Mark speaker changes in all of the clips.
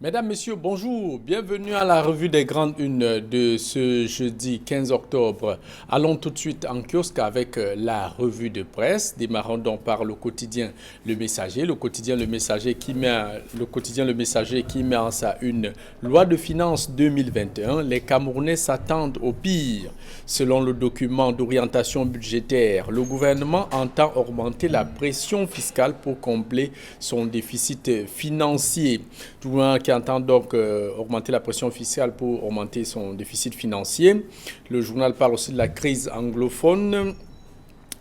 Speaker 1: Mesdames, Messieurs, bonjour. Bienvenue à la revue des grandes unes de ce jeudi 15 octobre. Allons tout de suite en kiosque avec la revue de presse. Démarrons donc par le quotidien Le Messager. Le quotidien Le Messager qui met en sa une loi de finances 2021. Les Camerounais s'attendent au pire. Selon le document d'orientation budgétaire, le gouvernement entend augmenter la pression fiscale pour combler son déficit financier. Tout qui entend donc augmenter la pression fiscale pour augmenter son déficit financier. Le journal parle aussi de la crise anglophone.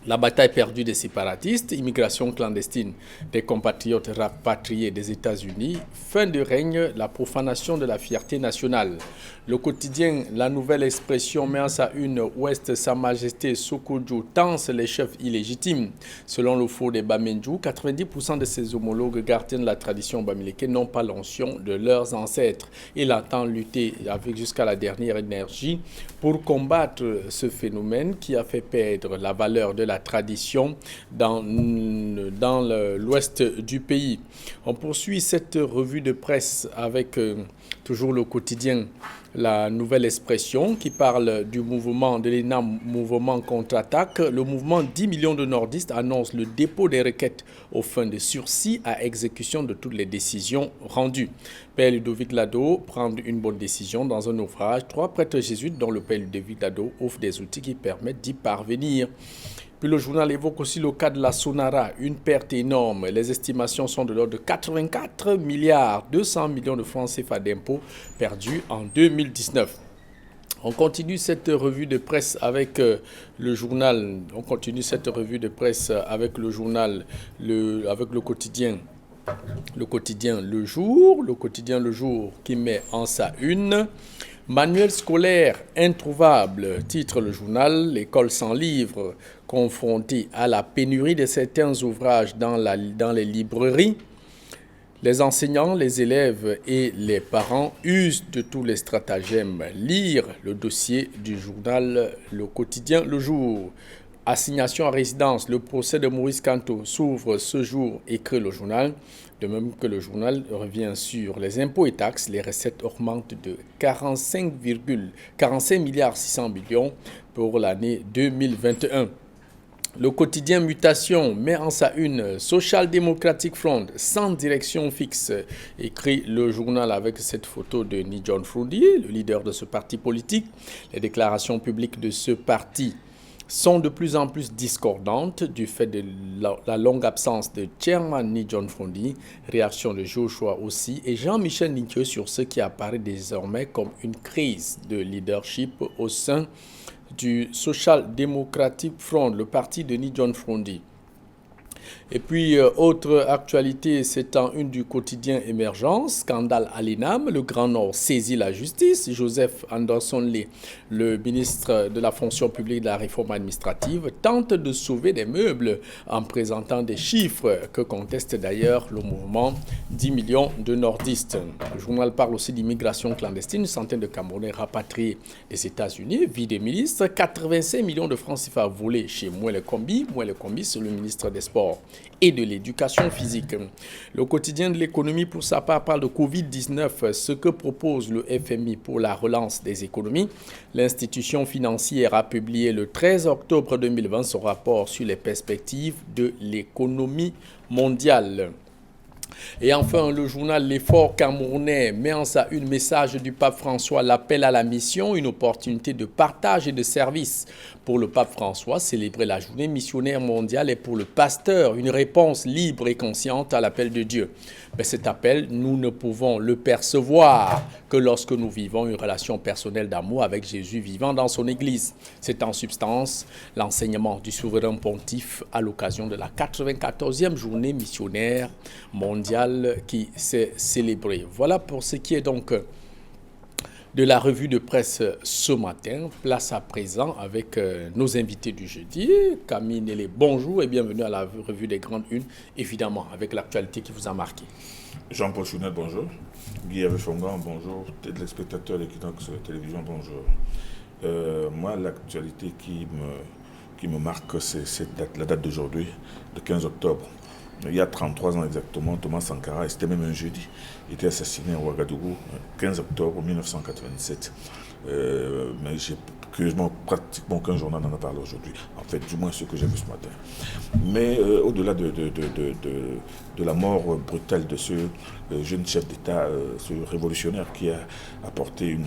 Speaker 1: La bataille perdue des séparatistes, immigration clandestine des compatriotes rapatriés des États-Unis, fin de règne, la profanation de la fierté nationale. Le quotidien La Nouvelle Expression met en sa une Ouest Sa Majesté Sokodjo tense les chefs illégitimes. Selon le faux des Bamendjou, 90% de ses homologues gardiens de la tradition bamileke n'ont pas l'onction de leurs ancêtres. Il entend lutter avec jusqu'à la dernière énergie pour combattre ce phénomène qui a fait perdre la valeur de la tradition dans l'ouest du pays. On poursuit cette revue de presse avec toujours le quotidien La Nouvelle Expression qui parle du mouvement de l'ENA, mouvement contre-attaque. Le mouvement 10 millions de nordistes annonce le dépôt des requêtes aux fins de sursis à exécution de toutes les décisions rendues. Père Ludovic Lado prend une bonne décision dans un ouvrage. 3 prêtres jésuites dont le Père Ludovic Lado offre des outils qui permettent d'y parvenir. Puis le journal évoque aussi le cas de la Sonara, une perte énorme. Les estimations sont de l'ordre de 84 milliards 200 millions de francs CFA d'impôts perdus en 2019. On continue cette revue de presse avec le journal. On continue cette revue de presse avec le journal, avec le quotidien. Le quotidien Le Jour qui met en sa une manuel scolaire introuvable, titre le journal. L'école sans livres, confrontée à la pénurie de certains ouvrages dans les librairies. Les enseignants, les élèves et les parents usent de tous les stratagèmes. Lire le dossier du journal Le Quotidien Le Jour. Assignation à résidence, le procès de Maurice Kanto s'ouvre ce jour, écrit le journal. De même que le journal revient sur les impôts et taxes, les recettes augmentent de 45 milliards 600 millions pour l'année 2021. Le quotidien Mutation met en sa une Social Democratic Front sans direction fixe, écrit le journal avec cette photo de Ni John Frundi, le leader de ce parti politique. Les déclarations publiques de ce parti sont de plus en plus discordantes du fait de la longue absence de chairman Ni John Frundi, réaction de Joshua aussi, et Jean-Michel Niqueux sur ce qui apparaît désormais comme une crise de leadership au sein du Social Democratic Front, le parti de Ni John Frundi. Et puis, autre actualité, c'est en une du quotidien Émergence, scandale à l'INAM, le Grand Nord saisit la justice. Joseph Anderson Lee, le ministre de la fonction publique et de la réforme administrative, tente de sauver des meubles en présentant des chiffres que conteste d'ailleurs le mouvement 10 millions de nordistes. Le journal parle aussi d'immigration clandestine, une centaine de Camerounais rapatriés des États-Unis, vie des ministres, 85 millions de francs CFA volés chez Mouele Kombi. Mouele Kombi, c'est le ministre des Sports et de l'éducation physique. Le quotidien de l'économie, pour sa part, parle de Covid-19, ce que propose le FMI pour la relance des économies. L'institution financière a publié le 13 octobre 2020 son rapport sur les perspectives de l'économie mondiale. Et enfin, le journal L'Effort camerounais met en sa une message du pape François, l'appel à la mission, une opportunité de partage et de service. Pour le pape François, célébrer la journée missionnaire mondiale et pour le pasteur, une réponse libre et consciente à l'appel de Dieu. Mais cet appel, nous ne pouvons le percevoir que lorsque nous vivons une relation personnelle d'amour avec Jésus vivant dans son Église. C'est en substance l'enseignement du souverain pontife à l'occasion de la 94e journée missionnaire mondiale qui s'est célébrée. Voilà pour ce qui est donc de la revue de presse ce matin. Place à présent avec nos invités du jeudi. Camille Nélé, bonjour et bienvenue à la revue des grandes unes, évidemment avec l'actualité qui vous a marqué.
Speaker 2: Jean-Paul Chounet, bonjour. Guy Fongan, bonjour. Téléspectateurs d'Equinox Télévision, bonjour. Moi, l'actualité qui me marque, c'est la date d'aujourd'hui, le 15 octobre, il y a 33 ans exactement, Thomas Sankara, et c'était même un jeudi, était assassiné à Ouagadougou, 15 octobre 1987. Mais curieusement, pratiquement aucun journal n'en a parlé aujourd'hui. En fait, du moins ce que j'ai vu ce matin. Mais au-delà de la mort brutale de ce jeune chef d'État, ce révolutionnaire qui a apporté une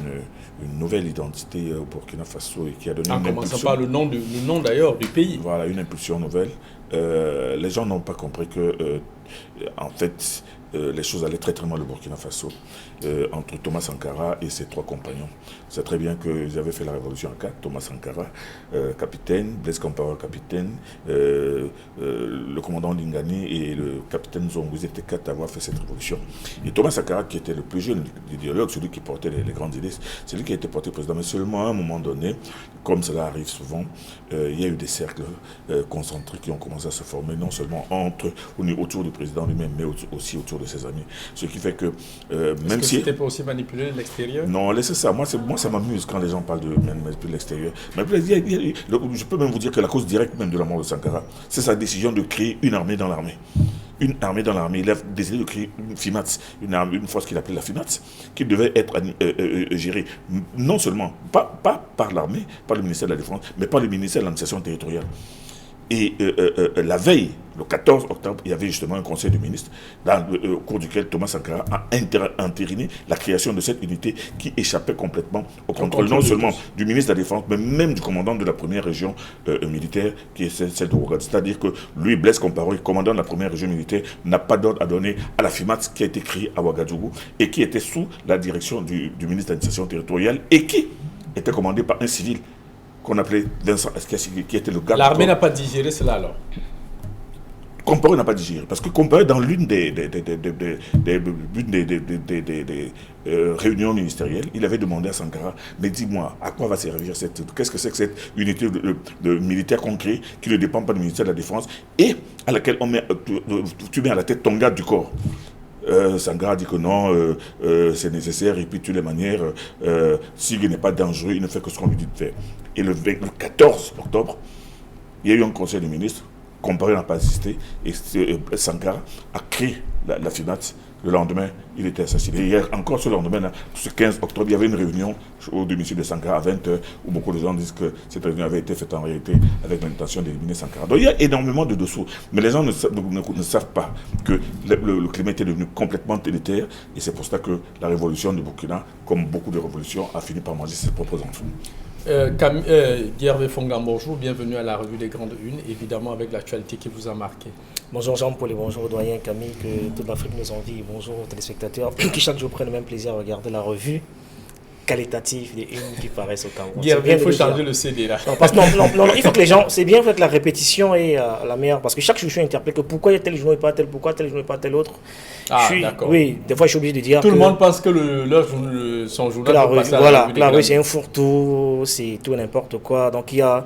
Speaker 2: nouvelle identité au Burkina Faso et qui a donné une impulsion. En
Speaker 1: commençant par le nom d'ailleurs du pays.
Speaker 2: Voilà, une impulsion nouvelle. Les gens n'ont pas compris que, en fait, les choses allaient très très mal au Burkina Faso entre Thomas Sankara et ses 3 compagnons. C'est très bien qu'ils avaient fait la révolution en 4. Thomas Sankara, capitaine, Blaise Compaoré, capitaine, le commandant Lingani et le capitaine Zongo, ils étaient 4 à avoir fait cette révolution. Et Thomas Sankara, qui était le plus jeune idéologue, celui qui portait les grandes idées, c'est lui qui a été porté président. Mais seulement à un moment donné, comme cela arrive souvent, il y a eu des cercles concentrés qui ont commencé à se former, non seulement autour du président lui-même, mais aussi autour de ses amis. Ce qui fait que même si
Speaker 1: c'était pas aussi manipulé de l'extérieur?
Speaker 2: Non, laissez ça. Moi, ça m'amuse quand les gens parlent de manipuler de l'extérieur. Mais je peux même vous dire que la cause directe même de la mort de Sankara, c'est sa décision de créer une armée dans l'armée. Une armée dans l'armée. Il a décidé de créer une FIMATS, une force qu'il appelait la FIMATS, qui devait être gérée non seulement, pas par l'armée, par le ministère de la Défense, mais par le ministère de l'administration territoriale. Et la veille, le 14 octobre, il y avait justement un conseil de ministres au cours duquel Thomas Sankara a entériné la création de cette unité qui échappait complètement au contrôle non seulement du ministre de la Défense, mais même du commandant de la première région militaire, qui est celle de Ouagadougou. C'est-à-dire que lui, Blaise Compaoré, commandant de la première région militaire, n'a pas d'ordre à donner à la FIMATS qui a été créée à Ouagadougou et qui était sous la direction du ministre de l'administration territoriale et qui était commandé par un civil qu'on appelait Vincent Esquassi, qui était le gars...
Speaker 1: L'armée n'a pas digéré cela alors?
Speaker 2: Compaoré n'a pas digéré, parce que Compaoré, dans l'une des réunions ministérielles, il avait demandé à Sankara, mais dis-moi, à quoi va servir qu'est-ce que c'est que cette unité de militaire qu'on crée, qui ne dépend pas du ministère de la Défense, et à laquelle tu mets à la tête ton garde du corps. Sankara dit que non, c'est nécessaire, et puis de toutes les manières, s'il n'est pas dangereux, il ne fait que ce qu'on lui dit de faire. Et le 14 octobre, il y a eu un conseil de ministres, Compaoré n'a pas assisté, et Sankara a créé la FIMATS. Le lendemain, il était assassiné. Hier, encore ce lendemain, ce 15 octobre, il y avait une réunion au domicile de Sankara à 20h, où beaucoup de gens disent que cette réunion avait été faite en réalité avec l'intention d'éliminer Sankara. Donc il y a énormément de dessous. Mais les gens ne savent pas que le climat était devenu complètement délétère, et c'est pour ça que la révolution du Burkina, comme beaucoup de révolutions, a fini par manger ses propres enfants.
Speaker 1: Guy Fonga, bonjour, bienvenue à la revue des Grandes Unes, évidemment avec l'actualité qui vous a marqué.
Speaker 3: Bonjour Jean-Paul et bonjour doyen Camille, que toute l'Afrique nous envie, bonjour aux téléspectateurs qui chaque jour prennent le même plaisir à regarder la revue qualitative des unes qui paraissent au Cameroun.
Speaker 1: Il faut changer le CD là.
Speaker 3: Non, il faut que les gens, c'est bien que la répétition est la meilleure, parce que chaque jour je suis interpellé que pourquoi tel journal et pas tel, pourquoi tel journal et pas tel autre.
Speaker 1: D'accord.
Speaker 3: Oui, des fois je suis obligé de dire
Speaker 1: tout le monde pense que son journal
Speaker 3: la revue c'est un fourre-tout, c'est tout n'importe quoi. Donc il y a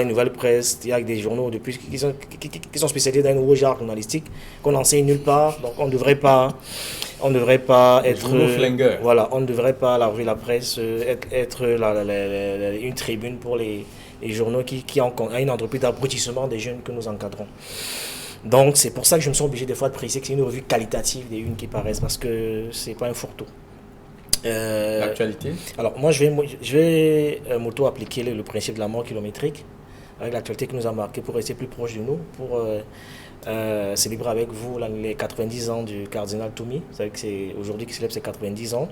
Speaker 3: une nouvelle presse, il y a des journaux depuis qui sont spécialisés dans un nouveau genre journalistique qu'on n'enseigne nulle part. Donc on ne devrait pas être voilà, on ne devrait pas la revue de la presse être une tribune pour les journaux qui ont une entreprise d'abrutissement des jeunes que nous encadrons. Donc c'est pour ça que je me sens obligé des fois de préciser que c'est une revue qualitative des unes qui paraissent, parce que c'est pas un fourre-tout.
Speaker 1: L'actualité.
Speaker 3: Alors moi je vais m'auto-appliquer le principe de la mort kilométrique avec l'actualité qui nous a marqué pour rester plus proche de nous, pour célébrer avec vous les 90 ans du cardinal Toumi. Vous savez que c'est aujourd'hui qu'il célèbre ses 90 ans.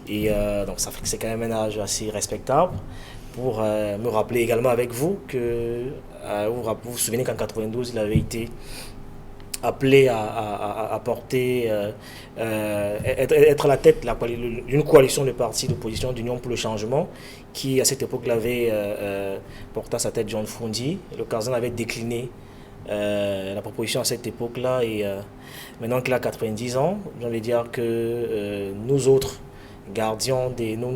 Speaker 3: Et donc ça fait que c'est quand même un âge assez respectable. Pour me rappeler également avec vous que vous vous souvenez qu'en 92 il avait été appelé à porter, être à la tête d'une coalition de partis d'opposition d'Union pour le changement, qui à cette époque avait porté à sa tête John Fundi. Le cardinal avait décliné la proposition à cette époque-là, et maintenant qu'il a 90 ans, j'ai envie de dire que nous autres, nous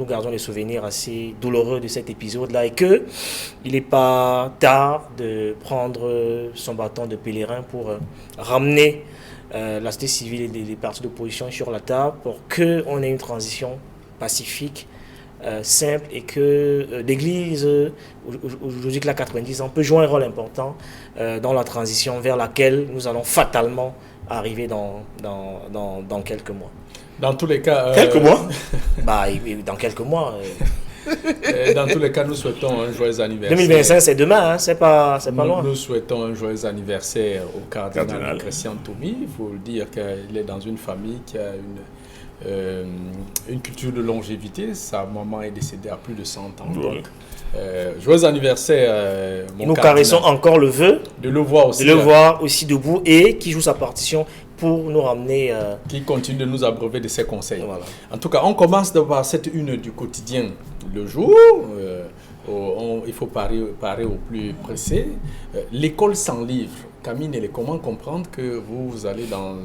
Speaker 3: gardons des souvenirs assez douloureux de cet épisode-là, et qu'il n'est pas tard de prendre son bâton de pèlerin pour ramener la société civile et les partis d'opposition sur la table pour qu'on ait une transition pacifique simple et que l'Église, aujourd'hui que la 90 ans, peut jouer un rôle important dans la transition vers laquelle nous allons fatalement arriver dans quelques mois.
Speaker 1: Dans tous les cas...
Speaker 2: Quelques mois
Speaker 3: dans quelques mois.
Speaker 1: Dans tous les cas, nous souhaitons un joyeux anniversaire.
Speaker 3: 2025, c'est demain, hein, c'est pas loin.
Speaker 1: Nous souhaitons un joyeux anniversaire au cardinal Christian Toumi. Il faut le dire qu'il est dans une famille qui a une culture de longévité. Sa maman est décédée à plus de 100 ans. Donc, joyeux anniversaire, mon
Speaker 3: nous
Speaker 1: cardinal.
Speaker 3: caressons encore le vœu
Speaker 1: de le voir aussi
Speaker 3: debout et qui joue sa partition pour nous ramener...
Speaker 1: Qui continue de nous abreuver de ses conseils.
Speaker 3: Voilà.
Speaker 1: En tout cas, on commence par cette une du quotidien le jour. Il faut parer au plus pressé. L'école sans livre. Camille Nélé, comment comprendre que vous allez dans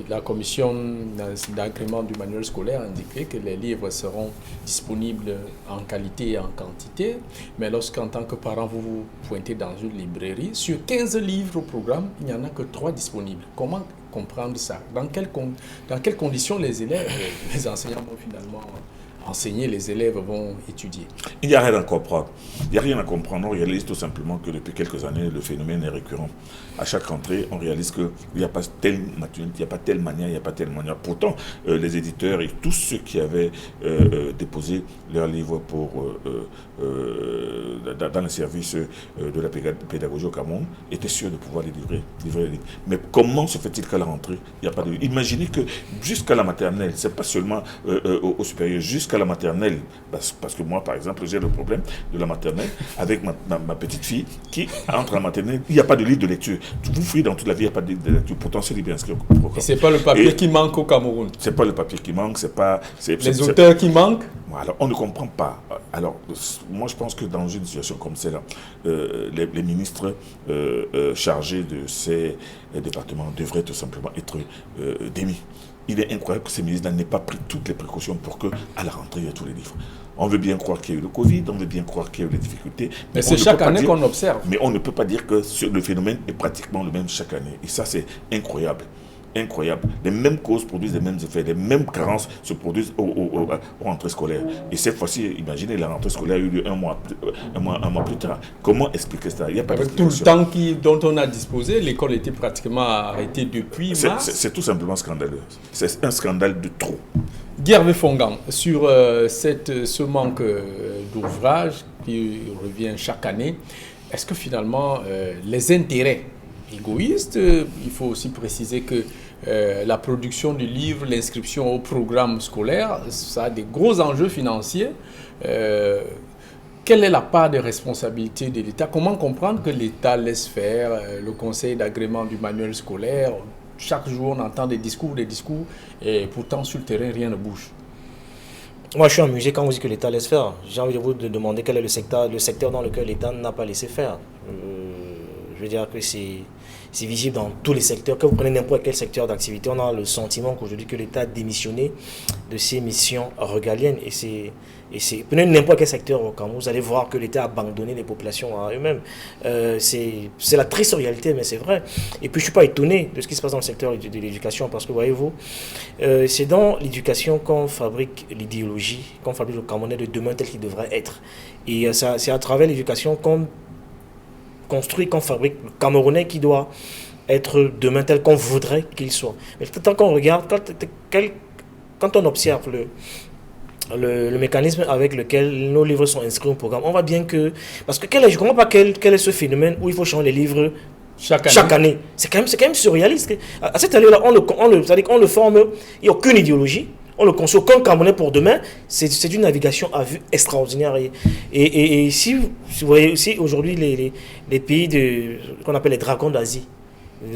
Speaker 1: la commission d'agrément du manuel scolaire indiquer que les livres seront disponibles en qualité et en quantité, mais lorsqu'en tant que parent vous vous pointez dans une librairie, sur 15 livres au programme, il n'y en a que 3 disponibles. Comment comprendre ça? Dans quelles conditions les élèves, les enseignants vont finalement enseigner, les élèves vont étudier?
Speaker 2: Il n'y a rien à comprendre. Il n'y a rien à comprendre. On réalise tout simplement que depuis quelques années, le phénomène est récurrent. À chaque rentrée, on réalise qu'il n'y a pas telle maturité, il n'y a pas telle manière, il n'y a pas telle manière. Pourtant, les éditeurs et tous ceux qui avaient déposé leurs livres dans le service de la pédagogie au Cameroun étaient sûrs de pouvoir les livrer les livres. Mais comment se fait-il qu'à la rentrée, il n'y a pas de... Imaginez que jusqu'à la maternelle, ce n'est pas seulement au supérieur, jusqu'à la maternelle, parce que moi, par exemple, j'ai le problème de la maternelle avec ma petite fille qui entre la maternelle, il n'y a pas de livre de lecture. Vous fouillez dans toute la vie, il n'y a pas de livre de lecture. Pourtant, c'est bien inscrit au programme.
Speaker 1: Et ce n'est pas le papier qui manque au Cameroun.
Speaker 2: Ce n'est pas le papier qui manque,
Speaker 1: les auteurs qui manquent.
Speaker 2: Alors, on ne comprend pas. Alors, moi, je pense que dans une situation comme celle-là, les ministres chargés de ces départements devraient tout simplement être démis. Il est incroyable que ces ministres n'aient pas pris toutes les précautions pour qu'à la rentrée, il y ait tous les livres. On veut bien croire qu'il y a eu le Covid, on veut bien croire qu'il y a eu des difficultés.
Speaker 1: Mais c'est chaque année qu'on observe.
Speaker 2: Mais on ne peut pas dire que le phénomène est pratiquement le même chaque année. Et ça, c'est incroyable. Incroyable. Les mêmes causes produisent les mêmes effets, les mêmes carences se produisent aux rentrées scolaires. Et cette fois-ci, imaginez, la rentrée scolaire a eu lieu un mois plus tard. Comment expliquer ça? Il n'y a pas
Speaker 1: Avec tout le temps dont on a disposé, l'école était pratiquement arrêtée depuis mars.
Speaker 2: C'est tout simplement scandaleux. C'est un scandale de trop.
Speaker 1: Guervé Fongan, sur ce manque d'ouvrage qui revient chaque année, est-ce que finalement les intérêts égoïstes, il faut aussi préciser que la production du livre, l'inscription au programme scolaire, ça a des gros enjeux financiers. Quelle est la part de responsabilité de l'État? Comment comprendre que l'État laisse faire le conseil d'agrément du manuel scolaire? Chaque jour, on entend des discours, et pourtant, sur le terrain, rien ne bouge.
Speaker 3: Moi, je suis amusé quand vous dites que l'État laisse faire. J'ai envie de vous demander quel est le secteur dans lequel l'État n'a pas laissé faire. Je veux dire que c'est visible dans tous les secteurs. Quand vous prenez n'importe quel secteur d'activité, on a le sentiment qu'aujourd'hui que l'État a démissionné de ses missions régaliennes. Prenez n'importe quel secteur au Cameroun, vous allez voir que l'État a abandonné les populations à eux-mêmes. C'est la triste réalité, mais c'est vrai. Et puis je ne suis pas étonné de ce qui se passe dans le secteur de l'éducation, parce que voyez-vous, c'est dans l'éducation qu'on fabrique l'idéologie, qu'on fabrique le Camerounais de demain tel qu'il devrait être. Et c'est à travers l'éducation qu'on construit, qu'on fabrique le Camerounais qui doit être demain tel qu'on voudrait qu'il soit. Mais tant qu'on regarde, quand on observe le mécanisme avec lequel nos livres sont inscrits au programme, on voit bien que... Parce que je ne comprends pas quel est ce phénomène où il faut changer les livres chaque année. C'est quand même surréaliste. À cette année-là, c'est-à-dire qu'on le forme, il n'y a aucune idéologie. On ne construit aucun Camerounais pour demain. C'est une navigation à vue extraordinaire. Et si vous voyez aussi aujourd'hui les pays qu'on appelle les dragons d'Asie,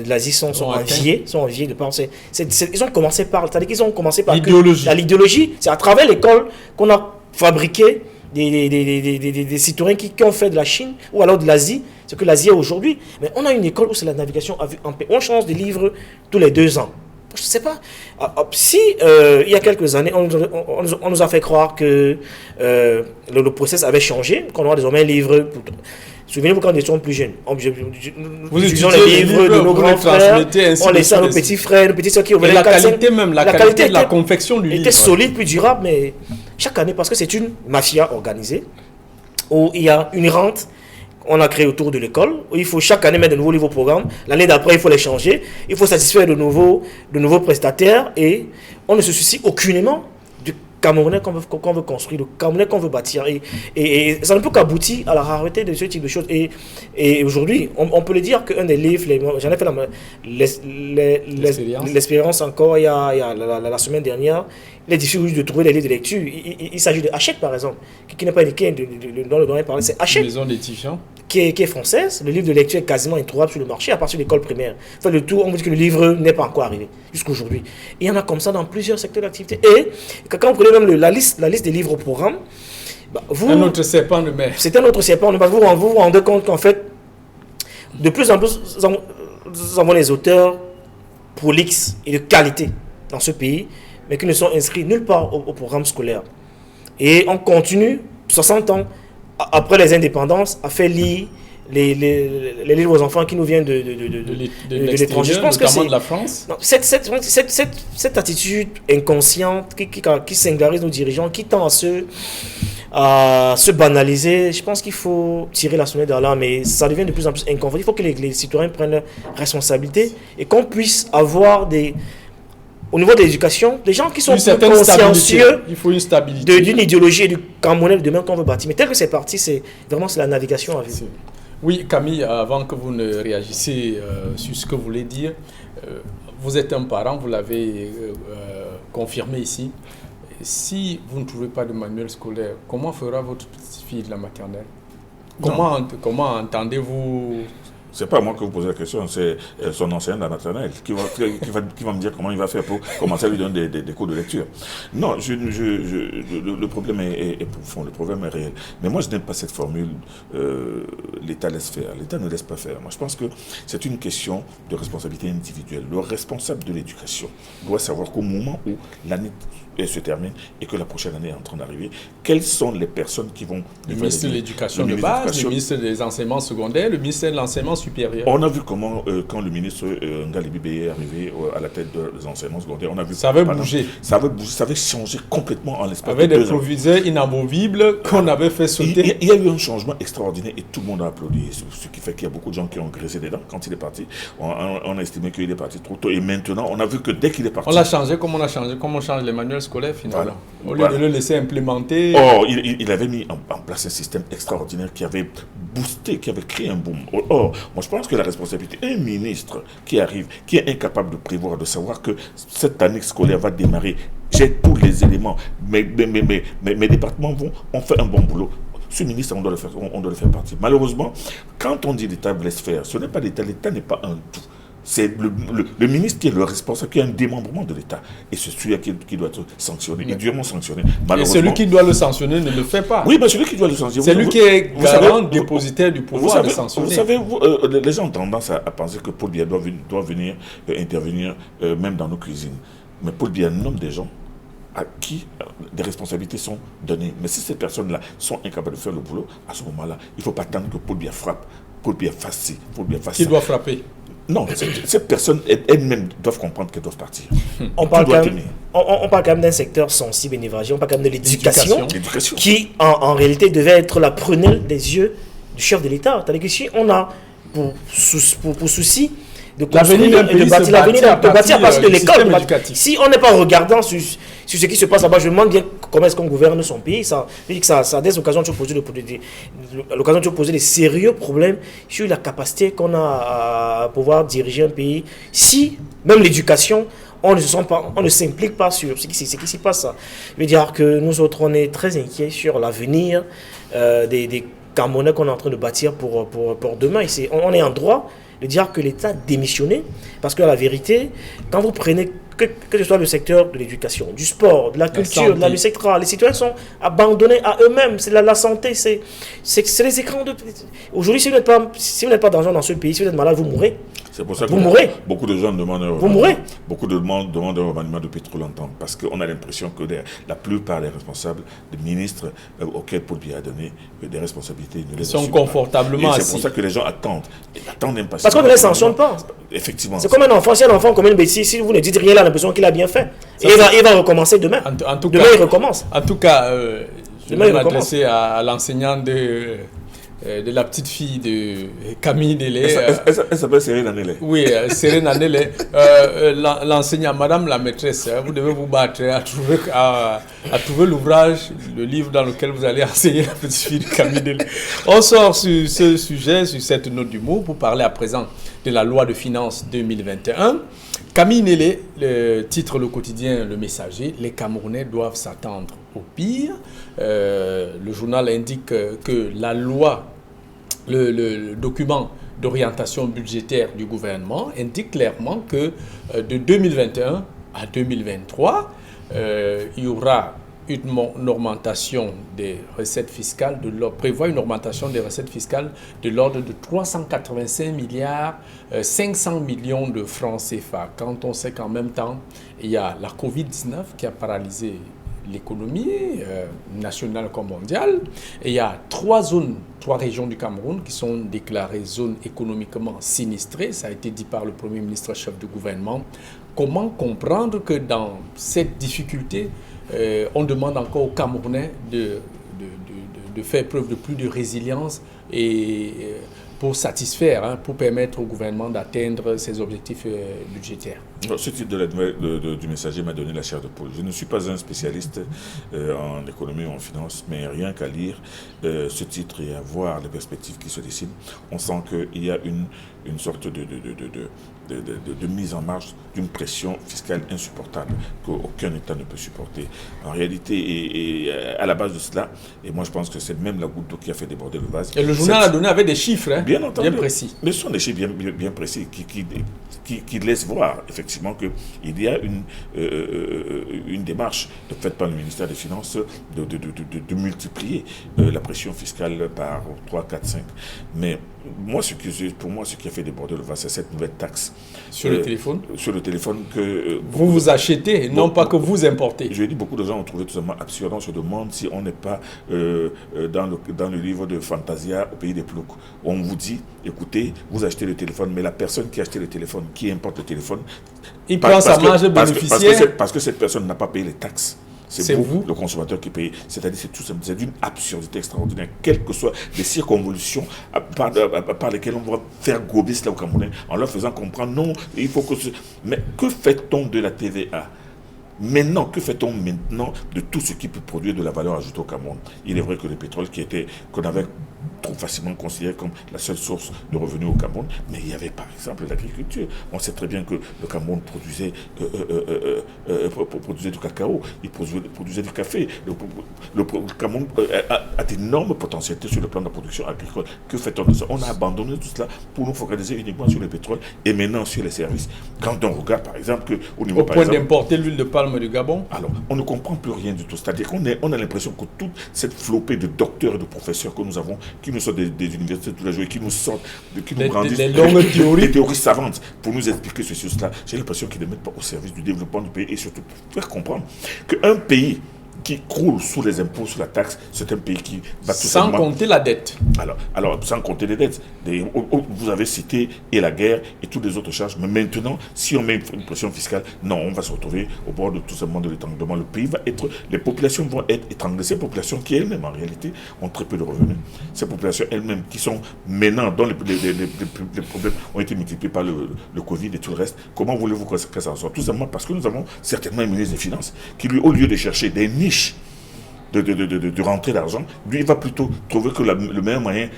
Speaker 3: l'Asie sont enviés de par... Ils ont commencé par... C'est-à-dire qu'ils ont commencé par... L'idéologie. C'est à travers l'école qu'on a fabriqué des citoyens qui ont fait de la Chine ou alors de l'Asie, ce que l'Asie est aujourd'hui. Mais on a une école où c'est la navigation à vue en paix. On change de livre tous les 2 ans. Je ne sais pas. Si il y a quelques années, on nous a fait croire que le process avait changé, qu'on aura désormais un livre... Souvenez-vous quand nous étions plus jeunes. Nous utilisons les livres de nos grands frères, on laissait à nos petits frères, nos petites soeurs qui ouvraient
Speaker 1: la qualité de la confection du livre
Speaker 3: était solide, plus durable, mais chaque année, parce que c'est une mafia organisée, où il y a une rente on a créé autour de l'école, où il faut chaque année mettre de nouveaux programmes. L'année d'après, il faut les changer. Il faut satisfaire de nouveaux prestataires et on ne se soucie aucunement du Camerounais qu'on veut construire, du Camerounais qu'on veut bâtir. Et ça ne peut qu'aboutir à la rareté de ce type de choses. Et aujourd'hui, on peut le dire qu'un des livres, j'en ai fait l'expérience encore il y a la semaine dernière, il est difficile de trouver des livres de lecture. Il s'agit de Hachette, par exemple, qui n'est pas indiqué dans le domaine parlé, c'est Hachette.
Speaker 1: Maison d'édition.
Speaker 3: Qui est française. Le livre de lecture est quasiment introuvable sur le marché à partir de l'école primaire. Enfin, le tout, on vous dit que le livre n'est pas encore arrivé jusqu'aujourd'hui. Et il y en a comme ça dans plusieurs secteurs d'activité. Et quand vous prenez même la liste des livres au programme,
Speaker 1: un autre serpent de mer.
Speaker 3: C'est un autre serpent de mer. Vous vous rendez compte qu'en fait, de plus en plus, nous avons les auteurs prolixes et de qualité dans ce pays, mais qui ne sont inscrits nulle part au programme scolaire. Et on continue, 60 ans après les indépendances, à faire lire les livres aux enfants qui nous viennent de l'étranger. Je pense que c'est
Speaker 1: de la France.
Speaker 3: Non, cette attitude inconsciente qui singularise nos dirigeants, qui tend à se banaliser, je pense qu'il faut tirer la sonnette d'alarme, mais ça devient de plus en plus inconfortable. Il faut que les citoyens prennent leurs responsabilités et qu'on puisse avoir au niveau de l'éducation, des gens qui sont consciencieux d'une idéologie et du Camerounais de demain qu'on veut bâtir. Mais tel que c'est parti, c'est la navigation à vue.
Speaker 1: Oui, Camille, avant que vous ne réagissiez sur ce que vous voulez dire, vous êtes un parent, vous l'avez confirmé ici. Si vous ne trouvez pas de manuel scolaire, comment fera votre petite fille de la maternelle? Comment entendez-vous?
Speaker 2: C'est pas moi que vous posez la question, c'est son enseignant de la maternelle qui va me dire comment il va faire pour commencer à lui donner des cours de lecture. Non, le problème est profond, le problème est réel. Mais moi, je n'aime pas cette formule l'État laisse faire. L'État ne laisse pas faire. Moi, je pense que c'est une question de responsabilité individuelle. Le responsable de l'éducation doit savoir qu'au moment où l'année se termine et que la prochaine année est en train d'arriver, quelles sont les personnes qui vont...
Speaker 1: Le ministre de l'Éducation de base, le ministre des Enseignements secondaires, le ministère de l'Enseignement supérieur.
Speaker 2: On a vu comment, quand le ministre Ngali Bibé est arrivé à la tête des enseignements secondaires, on a vu...
Speaker 1: Ça avait bougé.
Speaker 2: Ça avait changé complètement en l'espace
Speaker 1: de 2 ans. Avec des proviseurs inamovibles qu'on avait fait sauter.
Speaker 2: Il y a eu un changement extraordinaire et tout le monde a applaudi. Ce qui fait qu'il y a beaucoup de gens qui ont graissé des dents quand il est parti. On a estimé qu'il est parti trop tôt. Et maintenant, on a vu que dès qu'il est parti...
Speaker 1: On l'a changé comme on change les manuels scolaire finalement. Voilà. Au lieu de le laisser implémenter.
Speaker 2: Or, il avait mis en place un système extraordinaire qui avait boosté, qui avait créé un boom. Or, moi je pense que la responsabilité, un ministre qui arrive, qui est incapable de prévoir, de savoir que cette année scolaire va démarrer, j'ai tous les éléments, mes départements ont fait un bon boulot. Ce ministre, on doit le faire partie. Malheureusement, quand on dit l'État laisse faire, ce n'est pas l'État, l'État n'est pas un tout. C'est le ministre qui est le responsable, qui est un démembrement de l'État. Et c'est celui qui doit être sanctionné, et durement sanctionné.
Speaker 1: Et celui qui doit le sanctionner ne le fait pas.
Speaker 2: Oui, mais celui qui doit le sanctionner...
Speaker 1: C'est lui qui est garant, dépositaire du pouvoir de sanctionner.
Speaker 2: Vous savez, les gens ont tendance à penser que Paul Biya doit venir intervenir même dans nos cuisines. Mais Paul Biya nomme des gens à qui des responsabilités sont données. Mais si ces personnes-là sont incapables de faire le boulot, à ce moment-là, il ne faut pas attendre que Paul Biya frappe, Paul Biya fasse ci, Paul Biya fasse ça.
Speaker 1: Qui doit frapper?
Speaker 2: Non, ces personnes elles-mêmes doivent comprendre qu'elles doivent partir.
Speaker 3: On parle quand même d'un secteur sensible et névralgique, on parle quand même de l'éducation qui, en réalité, devait être la prunelle des yeux du chef de l'État. C'est-à-dire que si on a pour souci de construire et de bâtir l'avenir, de bâtir à partir de l'école. Si on n'est pas regardant sur ce qui se passe là-bas, je me demande bien comment est-ce qu'on gouverne son pays. Ça a des occasions de se poser des sérieux problèmes sur la capacité qu'on a à pouvoir diriger un pays. Si, même l'éducation, on ne s'implique pas sur ce qui s'y passe. Ça veut dire que nous autres, on est très inquiets sur l'avenir des Camerounais qu'on est en train de bâtir pour demain. On est en droit de dire que l'État a démissionné, parce que la vérité, quand vous prenez que ce soit le secteur de l'éducation, du sport, de la culture, de la musique, les citoyens sont abandonnés à eux-mêmes. C'est la santé, c'est les écrans de... Aujourd'hui, si vous n'êtes pas d'argent dans ce pays, si vous êtes malade, vous mourrez.
Speaker 2: C'est pour ça que
Speaker 3: vous mourrez.
Speaker 2: Beaucoup de gens demandent beaucoup de demandent un remaniement de pétrole en temps, parce qu'on a l'impression que la plupart des responsables, des ministres auxquels Paul Biya a donné des responsabilités, ils
Speaker 1: sont confortablement assis.
Speaker 2: C'est pour ça que les gens attendent. Ils attendent impatiemment.
Speaker 3: Parce qu'on ne les sanctionne pas.
Speaker 2: Effectivement.
Speaker 3: C'est comme un enfant. Si un enfant commet une bêtise, si vous ne dites rien, il a l'impression qu'il a bien fait. Et il va recommencer demain. Demain, il recommence.
Speaker 1: En tout cas, je vais m'adresser à l'enseignant de la petite fille de Camille Nélé.
Speaker 2: Elle s'appelle Serena Nélé.
Speaker 1: Oui, Serena Nélé. L'enseignant, madame la maîtresse, vous devez vous battre à trouver l'ouvrage, le livre dans lequel vous allez enseigner la petite fille de Camille Nélé. On sort sur ce sujet, sur cette note d'humour, pour parler à présent de la loi de finances 2021. Camille Nélé, le titre Le Quotidien Le Messager, les Camerounais doivent s'attendre au pire. Le journal indique que la loi, le document d'orientation budgétaire du gouvernement indique clairement que de 2021 à 2023, il y aura une augmentation des recettes fiscales, prévoit une augmentation des recettes fiscales de l'ordre de 385 milliards 500 millions de francs CFA. Quand on sait qu'en même temps, il y a la Covid-19 qui a paralysé l'économie nationale comme mondiale, et il y a trois régions du Cameroun qui sont déclarées zones économiquement sinistrées, ça a été dit par le Premier ministre chef du gouvernement. Comment comprendre que dans cette difficulté, on demande encore aux Camerounais de faire preuve de plus de résilience et pour satisfaire, pour permettre au gouvernement d'atteindre ses objectifs budgétaires.
Speaker 2: Ce titre du messager m'a donné la chair de poule. Je ne suis pas un spécialiste en économie ou en finance, mais rien qu'à lire ce titre et à voir les perspectives qui se dessinent, on sent qu'il y a une sorte de mise en marche d'une pression fiscale insupportable qu'aucun État ne peut supporter. En réalité, et à la base de cela, et moi je pense que c'est même la goutte d'eau qui a fait déborder le vase.
Speaker 1: Et le journal a donné avec des chiffres
Speaker 2: bien
Speaker 1: précis.
Speaker 2: Mais ce sont des chiffres bien précis qui laissent voir effectivement qu'il y a une démarche faite par le ministère des Finances de multiplier la pression fiscale par 3, 4, 5. Mais pour moi, ce qui a fait déborder le vase, c'est cette nouvelle taxe.
Speaker 1: Sur le téléphone.
Speaker 2: Sur le téléphone que...
Speaker 1: vous achetez, non pas que vous importez.
Speaker 2: Je dis, beaucoup de gens ont trouvé tout simplement absurde. On se demande si on n'est pas dans le livre de Fantasia au pays des ploucs. On vous dit, écoutez, vous achetez le téléphone, mais la personne qui a acheté le téléphone, qui importe le téléphone...
Speaker 1: Il prend sa marge bénéficiaire.
Speaker 2: Parce que cette personne n'a pas payé les taxes. C'est vous, le consommateur, qui paye. C'est-à-dire c'est d'une absurdité extraordinaire, quelles que soient les circonvolutions par lesquelles on va faire gober cela au Camerounais, en leur faisant comprendre, non, il faut que... Mais que fait-on de la TVA ? Maintenant, que fait-on maintenant de tout ce qui peut produire de la valeur ajoutée au Cameroun ? Il est vrai que le pétrole qu'on avait trop facilement considéré comme la seule source de revenus au Cameroun, mais il y avait par exemple l'agriculture. On sait très bien que le Cameroun produisait du cacao, il produisait du café. Le Cameroun a d'énormes potentialités sur le plan de la production agricole. Que fait-on de ça ? On a abandonné tout cela pour nous focaliser uniquement sur le pétrole et maintenant sur les services. Quand on regarde par exemple qu'au niveau...
Speaker 1: Au point d'importer l'huile de palme du Gabon.
Speaker 2: Alors, on ne comprend plus rien du tout. C'est-à-dire qu'on a l'impression que toute cette flopée de docteurs et de professeurs que nous avons, qui nous sortent des universités tous les jours et qui nous sortent, qui nous brandissent
Speaker 1: des longues théories.
Speaker 2: Des théories savantes pour nous expliquer ceci ou cela, j'ai l'impression qu'ils ne mettent pas au service du développement du pays et surtout pour faire comprendre qu'un pays qui croule sous les impôts, sous la taxe, c'est un pays qui va tout
Speaker 1: simplement... Sans compter la dette.
Speaker 2: Alors, sans compter les dettes. Vous avez cité et la guerre et toutes les autres charges. Mais maintenant, si on met une pression fiscale, non, on va se retrouver au bord de tout simplement de l'étranglement. Le pays va être... Les populations vont être étranglées. Ces populations qui elles-mêmes, en réalité, ont très peu de revenus. Ces populations elles-mêmes qui sont maintenant, dont les problèmes ont été multipliés par le Covid et tout le reste, comment voulez-vous que ça en soit ? Tout simplement parce que nous avons certainement un ministre des Finances qui, lui, au lieu de chercher des niches de rentrer d'argent, lui il va plutôt trouver que le meilleur moyen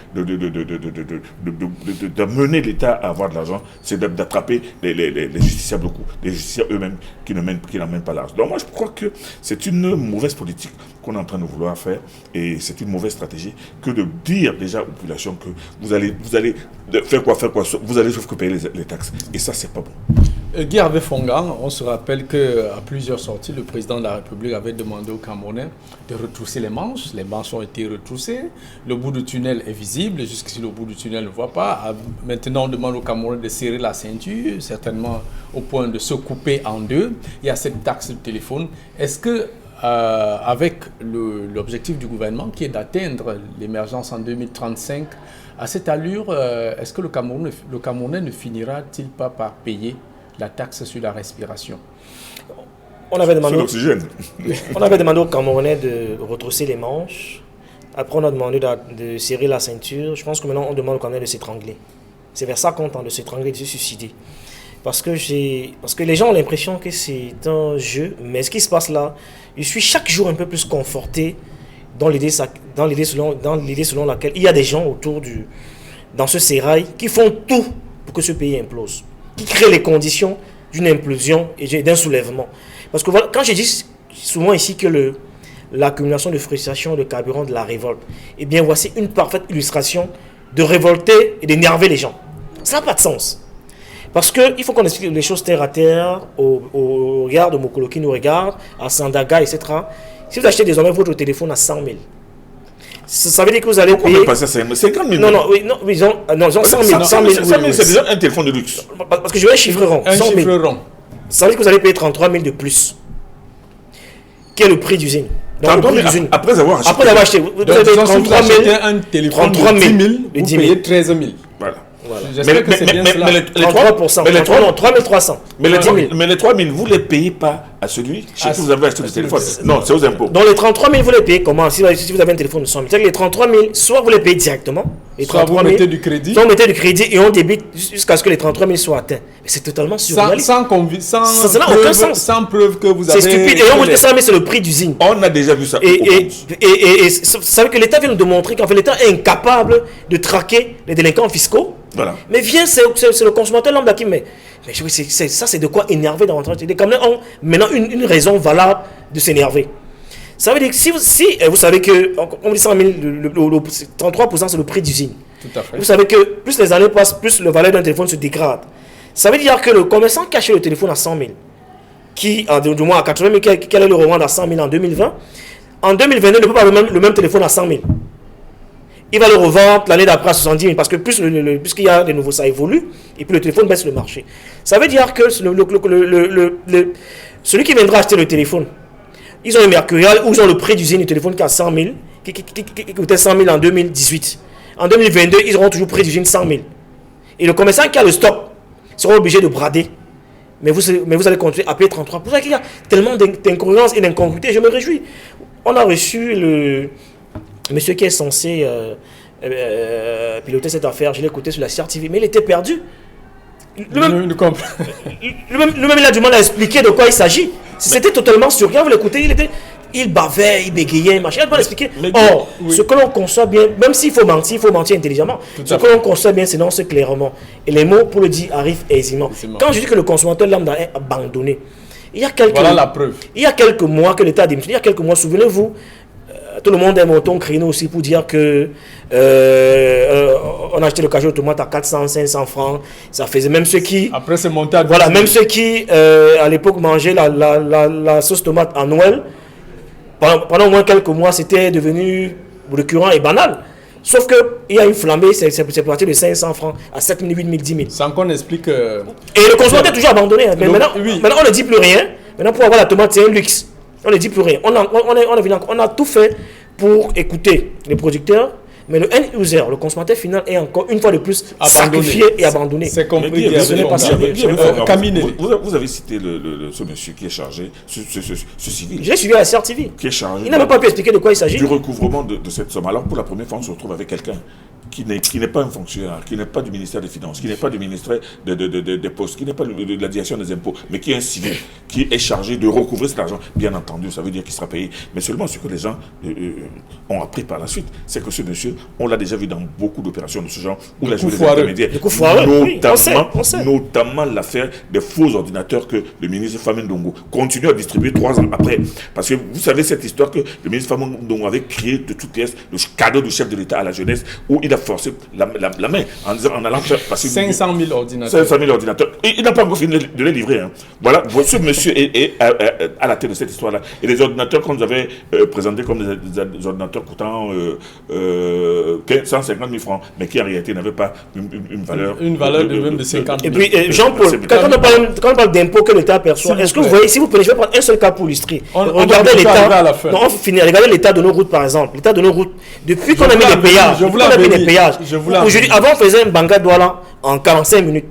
Speaker 2: d'amener l'État à avoir de l'argent, c'est d'attraper les justiciables au cou, les justiciables eux-mêmes qui n'emmènent pas l'argent. Donc moi je crois que c'est une mauvaise politique qu'on est en train de vouloir faire et c'est une mauvaise stratégie que de dire déjà aux populations que vous allez faire quoi, vous allez sauf que payer les taxes. Et ça c'est pas bon.
Speaker 1: Guy Hervé Fongan, on se rappelle qu'à plusieurs sorties, le président de la République avait demandé aux Camerounais de retrousser les manches. Les manches ont été retroussées. Le bout du tunnel est visible. Jusqu'ici, le bout du tunnel ne voit pas. Maintenant, on demande aux Camerounais de serrer la ceinture, certainement au point de se couper en deux. Il y a cette taxe de téléphone. Est-ce que, avec l'objectif du gouvernement qui est d'atteindre l'émergence en 2035, à cette allure, est-ce que le Camerounais ne finira-t-il pas par payer la taxe sur la respiration?
Speaker 3: On avait demandé aux Camerounais de retrousser les manches. Après, on a demandé de serrer la ceinture. Je pense que maintenant, on demande aux Camerounais de s'étrangler. C'est vers ça qu'on tente, de s'étrangler, de se suicider. Parce que les gens ont l'impression que c'est un jeu. Mais ce qui se passe là, je suis chaque jour un peu plus conforté dans l'idée selon laquelle il y a des gens dans ce sérail qui font tout pour que ce pays implose, qui créent les conditions d'une implosion et d'un soulèvement. Parce que voilà, quand je dis souvent ici que l'accumulation de frustration, de carburant, de la révolte, eh bien voici une parfaite illustration de révolter et d'énerver les gens. Ça n'a pas de sens. Parce qu'il faut qu'on explique les choses terre à terre, au regard de Mokolo qui nous regarde, à Sandaga, etc. Si vous achetez désormais votre téléphone à 100 000, ça veut dire que vous allez payer...
Speaker 2: Pourquoi pas ça, 50 000?
Speaker 3: Non, ils ont 100 000. 100 000,
Speaker 2: c'est déjà un téléphone de luxe.
Speaker 3: Parce que je vais un chiffre rond.
Speaker 1: Un
Speaker 3: 100 000.
Speaker 1: chiffre rond.
Speaker 3: Ça veut dire que vous allez payer 33 000 de plus. Quel est le prix d'usine?
Speaker 2: Après avoir acheté.
Speaker 3: Après avoir acheté. Vous avez payé 33 000.
Speaker 1: Un téléphone de 10 000, vous payez 13 000.
Speaker 2: Voilà.
Speaker 1: J'espère que c'est bien cela.
Speaker 3: Les 3%. Non, 3 300.
Speaker 2: Mais les 3 000, vous ne les payez pas à celui chez qui vous avez acheté le téléphone. Non, c'est aux impôts.
Speaker 3: Donc les 33 000, vous les payez comment? Si vous avez un téléphone de 100 000. C'est-à-dire que les 33 000, soit vous les payez directement.
Speaker 1: Soit vous mettez du crédit.
Speaker 3: Soit vous mettez du crédit et on débite jusqu'à ce que les 33 000 soient atteints. Mais c'est totalement surréaliste.
Speaker 1: Ça n'a aucun sens. Sans preuve que vous avez...
Speaker 3: C'est stupide. Et on vous dit ça, mais c'est le prix d'usine.
Speaker 2: On a déjà vu ça.
Speaker 3: Et vous savez que l'État vient nous démontrer qu'en fait l'État est incapable de traquer les délinquants fiscaux.
Speaker 2: Voilà.
Speaker 3: Mais viens, c'est le consommateur lambda qui met. Mais ça, c'est de quoi énerver davantage. Les Camerounais ont maintenant une raison valable de s'énerver. Ça veut dire que si vous savez que, on dit 100 000, 33% c'est le prix d'usine.
Speaker 1: Tout à fait.
Speaker 3: Vous savez que plus les années passent, plus le valeur d'un téléphone se dégrade. Ça veut dire que le commerçant qui achète le téléphone à 100 000, qui, du moins à 80 000, qui allait le revendre à 100 000 en 2020, en 2022, ne peut pas le même téléphone à 100 000. Il va le revendre l'année d'après à 70 000 parce que plus qu'il y a de nouveau, ça évolue et puis le téléphone baisse le marché. Ça veut dire que celui qui viendra acheter le téléphone, ils ont le Mercurial ou ils ont le prix d'usine du téléphone qui a 100 000, qui coûtait 100 000 en 2018. En 2022, ils auront toujours prix d'usine 100 000. Et le commerçant qui a le stock sera obligé de brader. Mais vous allez continuer à payer 33. Pour ça qu'il y a tellement d'incongruences et d'incongruités, je me réjouis. On a reçu le monsieur qui est censé piloter cette affaire, je l'ai écouté sur la CRTV, mais il était perdu. Lui-même, il a du mal à expliquer de quoi il s'agit. C'était totalement surréel, vous l'écoutez, il bavait, il bégayait, machin, il ne peut pas l'expliquer. Or, ce que l'on conçoit bien, même s'il faut mentir intelligemment. Ce que l'on conçoit bien, s'énonce clairement. Et les mots pour le dire arrivent aisément. Quand je dis que le consommateur lambda est abandonné, il y a quelques mois que l'État a démissionné, il y a quelques mois, souvenez-vous, tout le monde aime autant créer aussi pour dire que on a acheté le cajou de tomate à 400, 500 francs. Ça faisait même ceux qui...
Speaker 1: Après, c'est monté à 12 000.
Speaker 3: Voilà, même ceux qui, à l'époque, mangeaient la sauce tomate en Noël, pendant au moins quelques mois, c'était devenu récurrent et banal. Sauf qu'il y a une flambée, c'est parti de 500 francs à 7 000, 8 000, 10 000.
Speaker 1: Sans qu'on explique...
Speaker 3: Et le consommateur est toujours abandonné. Mais maintenant, on ne dit plus rien. Maintenant, pour avoir la tomate, c'est un luxe. On ne dit plus rien. On a tout fait pour écouter les producteurs, mais le end user, le consommateur final, est encore une fois de plus sacrifié et abandonné.
Speaker 1: C'est compris.
Speaker 2: Vous avez cité ce monsieur qui est chargé, ce civil.
Speaker 3: J'ai suivi à la CRTV.
Speaker 2: Qui est chargé.
Speaker 3: Il n'a même pas pu expliquer de quoi il s'agit.
Speaker 2: Du recouvrement de cette somme. Alors pour la première fois, on se retrouve avec quelqu'un qui n'est pas un fonctionnaire, qui n'est pas du ministère des Finances, qui n'est pas du ministère des Postes, qui n'est pas de la direction des impôts, mais qui est un civil, qui est chargé de recouvrer cet argent. Bien entendu, ça veut dire qu'il sera payé. Mais seulement ce que les gens ont appris par la suite, c'est que ce monsieur, on l'a déjà vu dans beaucoup d'opérations de ce genre, où il a joué des intermédiaires, notamment l'affaire des faux ordinateurs que le ministre Famine Ndongo continue à distribuer 3 ans après. Parce que vous savez cette histoire que le ministre Famine Ndongo avait créé de toutes pièces le cadeau du chef de l'État à la jeunesse, où il a forcé la main en allant faire passer
Speaker 1: 500 000 ordinateurs.
Speaker 2: 500 000 ordinateurs. Et il n'a pas encore fini de les livrer. Hein. Voilà, ce monsieur est à la tête de cette histoire-là. Et les ordinateurs qu'on nous avait présentés comme des ordinateurs coûtant 150 000 francs, mais qui en réalité n'avaient pas une valeur.
Speaker 1: Une valeur de même de 50 000.
Speaker 3: Et puis, Jean-Paul, quand on parle d'impôts que l'État perçoit, est-ce que vous voyez, si vous prenez, je vais prendre un seul cas pour illustrer. Regardez l'État. Non, on finit. Regardez l'état de nos routes, par exemple. L'état de nos routes. Depuis qu'on a mis les péages. Aujourd'hui, avant, on faisait un Banga Douala en 45 minutes.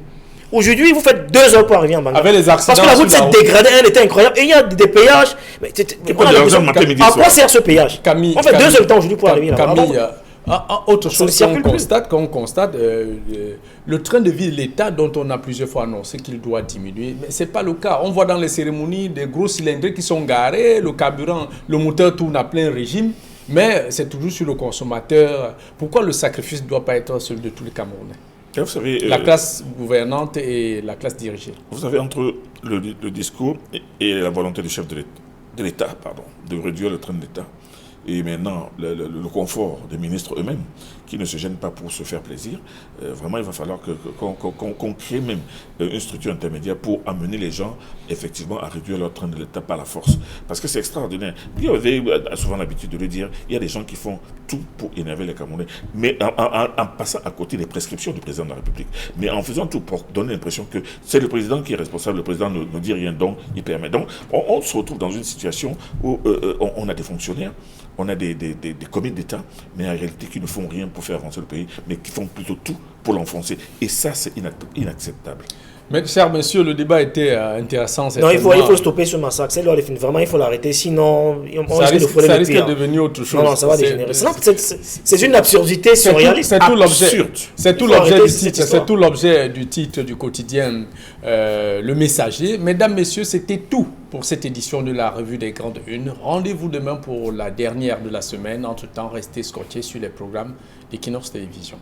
Speaker 3: Aujourd'hui, vous faites 2 heures pour arriver en Banga.
Speaker 1: Avec les accidents.
Speaker 3: Parce que la route s'est dégradée à un état incroyable. Et il y a des péages. À quoi sert ce péage? On fait 2 heures de temps aujourd'hui pour arriver là-bas.
Speaker 1: Autre chose qu'on constate, le train de vie de l'État dont on a plusieurs fois annoncé qu'il doit diminuer, mais ce n'est pas le cas. On voit dans les cérémonies des gros cylindres qui sont garés, le carburant, le moteur tourne à plein régime, mais c'est toujours sur le consommateur. Pourquoi le sacrifice ne doit pas être celui de tous les Camerounais?
Speaker 2: Vous savez,
Speaker 1: la classe gouvernante et la classe dirigée.
Speaker 2: Vous savez, entre le discours et la volonté du chef de l'État, de réduire le train de l'État, et maintenant le confort des ministres eux-mêmes, qui ne se gênent pas pour se faire plaisir, vraiment il va falloir qu'on crée même une structure intermédiaire pour amener les gens effectivement à réduire leur train de l'État par la force. Parce que c'est extraordinaire. Vous avez souvent l'habitude de le dire, il y a des gens qui font tout pour énerver les Camerounais, mais en passant à côté des prescriptions du président de la République, mais en faisant tout pour donner l'impression que c'est le président qui est responsable, le président ne dit rien, donc il permet. Donc on se retrouve dans une situation où on a des fonctionnaires, on a des comités d'État, mais en réalité qui ne font rien pour faire avancer le pays, mais qui font plutôt tout pour l'enfoncer. Et ça, c'est inacceptable.
Speaker 1: Mais, cher monsieur, le débat était intéressant.
Speaker 3: Non, il faut stopper ce massacre. C'est l'heure de finir. Vraiment, il faut l'arrêter. Sinon,
Speaker 1: ça risque de devenir autre chose.
Speaker 3: Non, ça va dégénérer. C'est une absurdité surréaliste.
Speaker 1: C'est tout l'objet du titre. C'est tout l'objet du titre du quotidien Le Messager. Mesdames, messieurs, c'était tout pour cette édition de la Revue des Grandes Unes. Rendez-vous demain pour la dernière de la semaine. Entre-temps, restez scotchés sur les programmes d'Equinox Télévision.